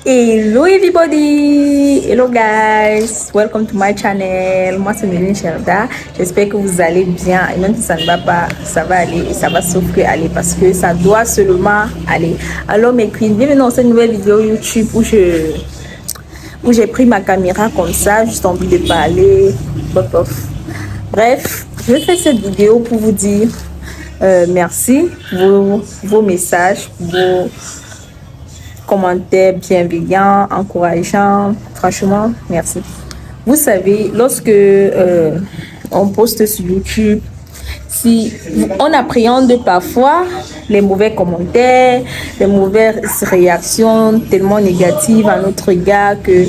Hello everybody, hello guys, welcome to my channel. Moi c'est Méline Sherda. J'espère que vous allez bien et même si ça ne va pas, ça va aller et ça va sauf que aller parce que ça doit seulement aller. Alors mes queens, bienvenue dans cette nouvelle vidéo YouTube où j'ai pris ma caméra comme ça, juste envie de parler. Bref, je fais cette vidéo pour vous dire merci pour vos messages, vos commentaires bienveillants, encourageants. Franchement, merci. Vous savez, lorsque on poste sur YouTube, si on appréhende parfois les mauvais commentaires, les mauvaises réactions tellement négatives à notre regard que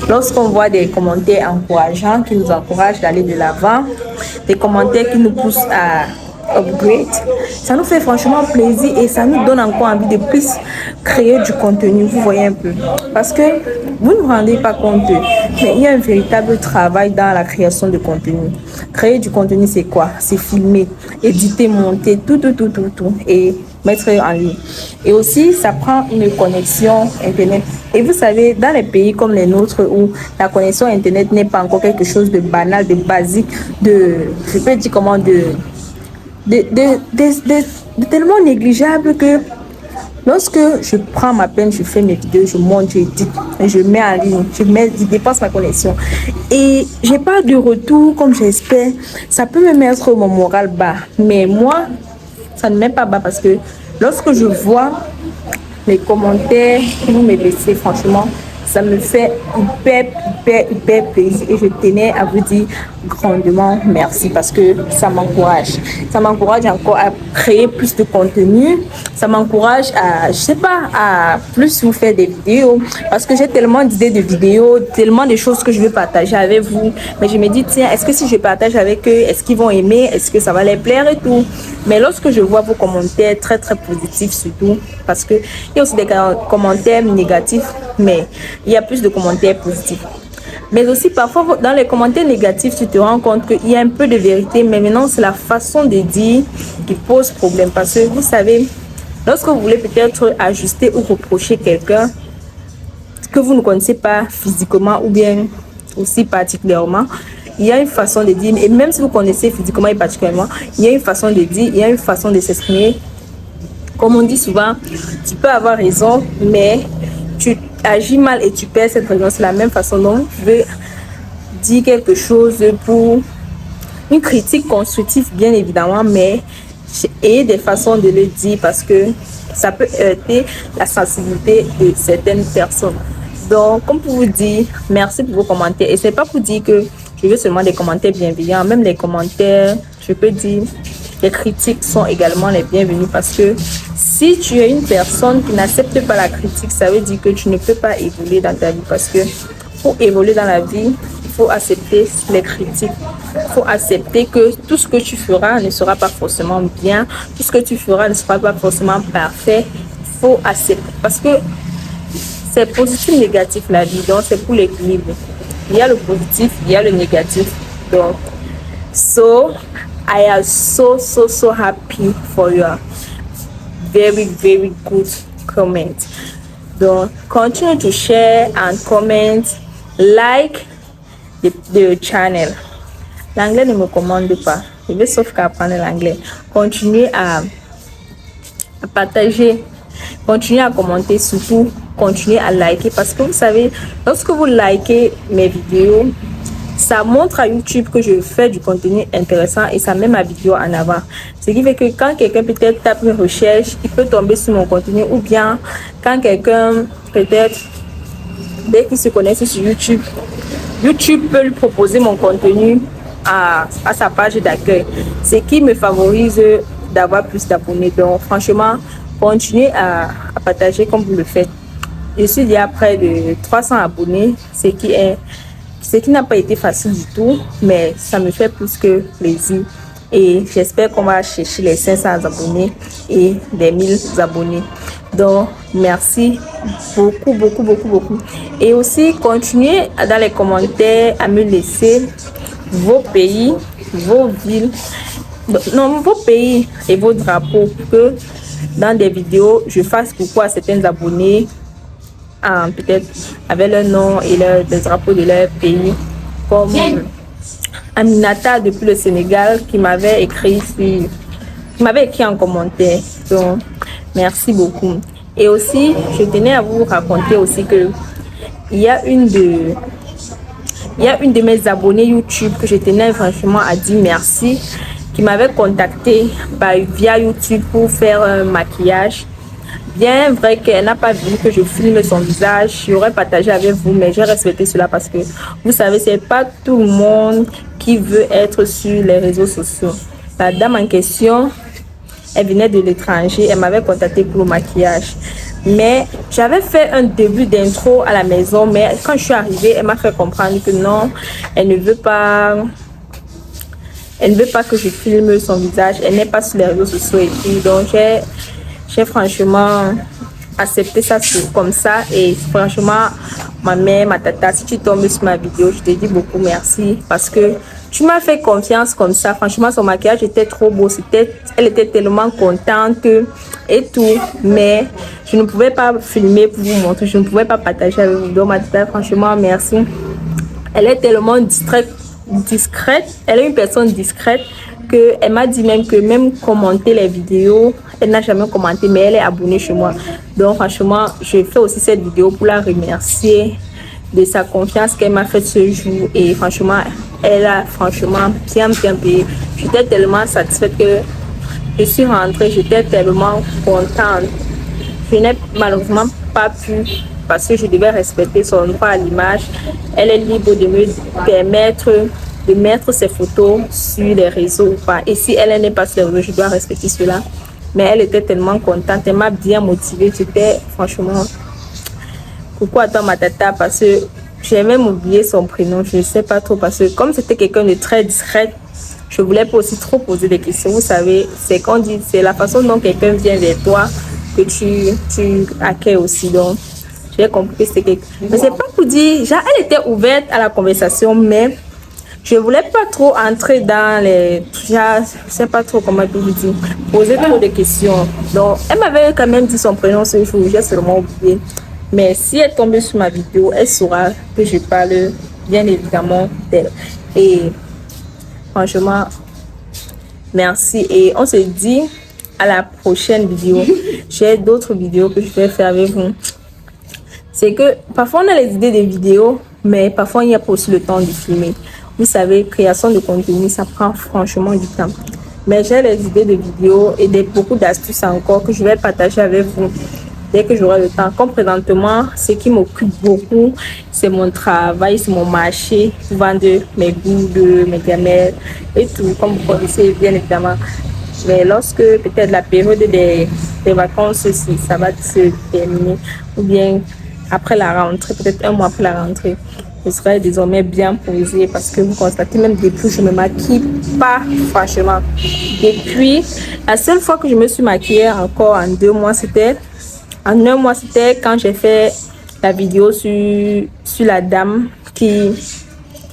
lorsqu'on voit des commentaires encourageants qui nous encouragent d'aller de l'avant, des commentaires qui nous poussent à upgrade, ça nous fait franchement plaisir et ça nous donne encore envie de plus créer du contenu. Vous voyez un peu, parce que vous ne vous rendez pas compte, mais il y a un véritable travail dans la création de contenu. Créer du contenu, c'est quoi? C'est filmer, éditer, monter, tout et mettre en ligne. Et aussi, ça prend une connexion internet. Et vous savez, dans les pays comme les nôtres où la connexion internet n'est pas encore quelque chose de banal, de basique, je peux dire comment, tellement négligeable que lorsque je prends ma peine, je fais mes vidéos, je monte, j'édite, je mets en ligne, je dépasse ma connexion et j'ai pas de retour comme j'espère, ça peut me mettre mon moral bas. Mais moi, ça ne met pas bas parce que lorsque je vois les commentaires que vous me laissez, franchement, ça me fait hyper plaisir et je tenais à vous dire grandement merci parce que ça m'encourage. Ça m'encourage encore à créer plus de contenu. Ça m'encourage à, je sais pas, à plus vous faire des vidéos parce que j'ai tellement d'idées de vidéos, tellement de choses que je veux partager avec vous. Mais je me dis, tiens, est-ce que si je partage avec eux, est-ce qu'ils vont aimer? Est-ce que ça va les plaire et tout? Mais lorsque je vois vos commentaires très positifs surtout, parce que il y a aussi des commentaires négatifs, mais il y a plus de commentaires positifs. Mais aussi parfois dans les commentaires négatifs, tu te rends compte qu'il y a un peu de vérité, mais maintenant c'est la façon de dire qui pose problème. Parce que vous savez, lorsque vous voulez peut-être ajuster ou reprocher quelqu'un que vous ne connaissez pas physiquement ou bien aussi particulièrement, il y a une façon de dire, et même si vous connaissez physiquement et particulièrement, il y a une façon de dire, il y a une façon de s'exprimer. Comme on dit souvent, tu peux avoir raison, mais tu agis mal et tu perds cette raison. C'est la même façon dont je veux dire quelque chose pour une critique constructive, bien évidemment, mais et des façons de le dire parce que ça peut heurter la sensibilité de certaines personnes. Donc, comme pour vous dire, merci pour vos commentaires. Et c'est pas pour dire que je veux seulement des commentaires bienveillants, même les commentaires, je peux dire, les critiques sont également les bienvenus parce que si tu es une personne qui n'accepte pas la critique, ça veut dire que tu ne peux pas évoluer dans ta vie parce que pour évoluer dans la vie, il faut accepter les critiques. Il faut accepter que tout ce que tu feras ne sera pas forcément bien, tout ce que tu feras ne sera pas forcément parfait. Il faut accepter parce que c'est positif, négatif la vie, donc c'est pour l'équilibre. Il y a le positif, il y a le négatif. Donc, I am so happy for your very good comment. Donc, continue to share and comment, like the channel. L'anglais ne me commande pas. Je vais sauf qu'à apprendre l'anglais. Continuez à partager, continuez à commenter, surtout continuez à liker parce que vous savez, lorsque vous likez mes vidéos, ça montre à YouTube que je fais du contenu intéressant et ça met ma vidéo en avant. Ce qui fait que quand quelqu'un peut-être tape une recherche, il peut tomber sur mon contenu ou bien quand quelqu'un peut-être, dès qu'il se connecte sur YouTube, YouTube peut lui proposer mon contenu à sa page d'accueil. Ce qui me favorise d'avoir plus d'abonnés. Donc franchement, continuez à partager comme vous le faites. Je suis déjà près de 300 abonnés, ce qui n'a pas été facile du tout, mais ça me fait plus que plaisir. Et j'espère qu'on va chercher les 500 abonnés et les 1000 abonnés. Donc, merci beaucoup. Et aussi, continuez dans les commentaires à me laisser vos pays, vos villes, non, vos pays et vos drapeaux, que dans des vidéos, je fasse coucou à certains abonnés peut-être avec leur nom et les drapeaux de leur pays, comme Aminata depuis le Sénégal qui m'avait écrit en commentaire. Donc, merci beaucoup. Et aussi, je tenais à vous raconter aussi que il y a une de mes abonnées YouTube que je tenais franchement à dire merci, qui m'avait contacté via YouTube pour faire un maquillage. Bien vrai qu'elle n'a pas vu que je filme son visage, j'aurais partagé avec vous, mais j'ai respecté cela parce que vous savez, c'est pas tout le monde qui veut être sur les réseaux sociaux. La dame en question, elle venait de l'étranger, elle m'avait contacté pour le maquillage. Mais j'avais fait un début d'intro à la maison, mais quand je suis arrivée, elle m'a fait comprendre que non, elle ne veut pas que je filme son visage, elle n'est pas sur les réseaux sociaux et tout. Donc j'ai franchement accepté ça comme ça. Et franchement, ma mère, ma tata, si tu tombes sur ma vidéo, je te dis beaucoup merci parce que tu m'as fait confiance comme ça. Franchement, son maquillage était trop beau. Elle était tellement contente et tout. Mais je ne pouvais pas filmer pour vous montrer. Je ne pouvais pas partager avec vous. Donc, ma tata, franchement, merci. Elle est tellement discrète. Elle est une personne discrète qu'elle m'a dit même que même commenter les vidéos, elle n'a jamais commenté, mais elle est abonnée chez moi. Donc, franchement, je fais aussi cette vidéo pour la remercier de sa confiance qu'elle m'a faite ce jour. Et franchement, elle a franchement bien payé. J'étais tellement satisfaite que je suis rentrée, j'étais tellement contente. Je n'ai malheureusement pas pu parce que je devais respecter son droit à l'image. Elle est libre de me permettre de mettre ses photos sur les réseaux ou pas. Et si elle n'est pas sur les réseaux, je dois respecter cela. Mais elle était tellement contente, elle m'a bien motivée. J'étais franchement... Coucou à toi ma tata, parce que j'ai même oublié son prénom, je ne sais pas trop, parce que comme c'était quelqu'un de très discret, je voulais pas aussi trop poser des questions. Vous savez, c'est qu'on dit, c'est la façon dont quelqu'un vient vers toi que tu accueilles aussi. Donc, j'ai compris que c'était quelqu'un. Mais c'est pas pour dire, genre, elle était ouverte à la conversation, mais je voulais pas trop entrer dans les... Je sais pas trop comment je peux vous dire, poser trop de questions. Donc, elle m'avait quand même dit son prénom ce jour, j'ai seulement oublié. Mais si elle tombe sur ma vidéo, elle saura que je parle bien évidemment d'elle. Et franchement, merci. Et on se dit à la prochaine vidéo. J'ai d'autres vidéos que je vais faire avec vous. C'est que parfois on a les idées des vidéos, mais parfois il n'y a pas aussi le temps de filmer. Vous savez, création de contenu, ça prend franchement du temps. Mais j'ai les idées de vidéos et beaucoup d'astuces encore que je vais partager avec vous dès que j'aurai le temps. Comme présentement, ce qui m'occupe beaucoup, c'est mon travail, c'est mon marché pour vendre mes gouttes, mes gamelles et tout, comme vous connaissez bien évidemment. Mais lorsque peut-être la période des vacances, si ça va se terminer, ou bien après la rentrée, peut-être un mois après la rentrée, je serai désormais bien posée parce que vous constatez, même depuis, je ne me maquille pas franchement. Depuis, la seule fois que je me suis maquillée encore en 2 mois, c'était... En 1 mois, c'était quand j'ai fait la vidéo sur la dame qui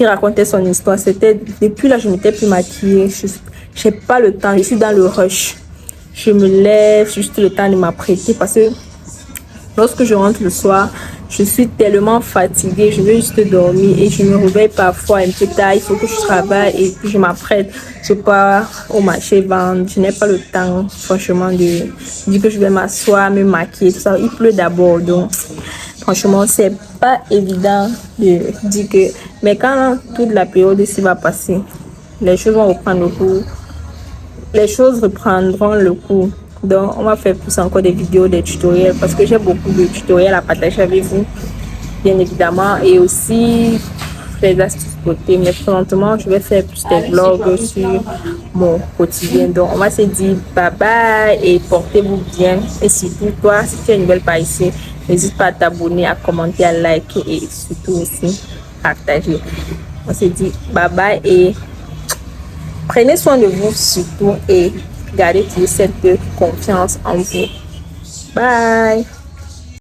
racontait son histoire. C'était depuis là, je ne m'étais plus maquillée. Je n'ai pas le temps, je suis dans le rush. Je me lève, j'ai juste le temps de m'apprêter parce que lorsque je rentre le soir, je suis tellement fatiguée, je veux juste dormir et je me réveille parfois un peu tard. Il faut que je travaille et puis je m'apprête. Je pars au marché vendre. Je n'ai pas le temps, franchement, de dire que je vais m'asseoir, me maquiller, tout ça. Il pleut d'abord, donc franchement, c'est pas évident de dire que. Mais quand toute la période ici va passer, les choses vont reprendre le cours. Les choses reprendront le cours. Donc, on va faire plus encore des vidéos, des tutoriels parce que j'ai beaucoup de tutoriels à partager avec vous, bien évidemment, et aussi des astuces côté. Mais présentement, je vais faire plus des vlogs sur mon quotidien. Donc, on va se dire bye bye et portez-vous bien. Et surtout, toi, si tu es une nouvelle par ici, n'hésite pas à t'abonner, à commenter, à liker et surtout aussi partager. On se dit bye bye et prenez soin de vous surtout et gardez toujours cette confiance en vous. Bye!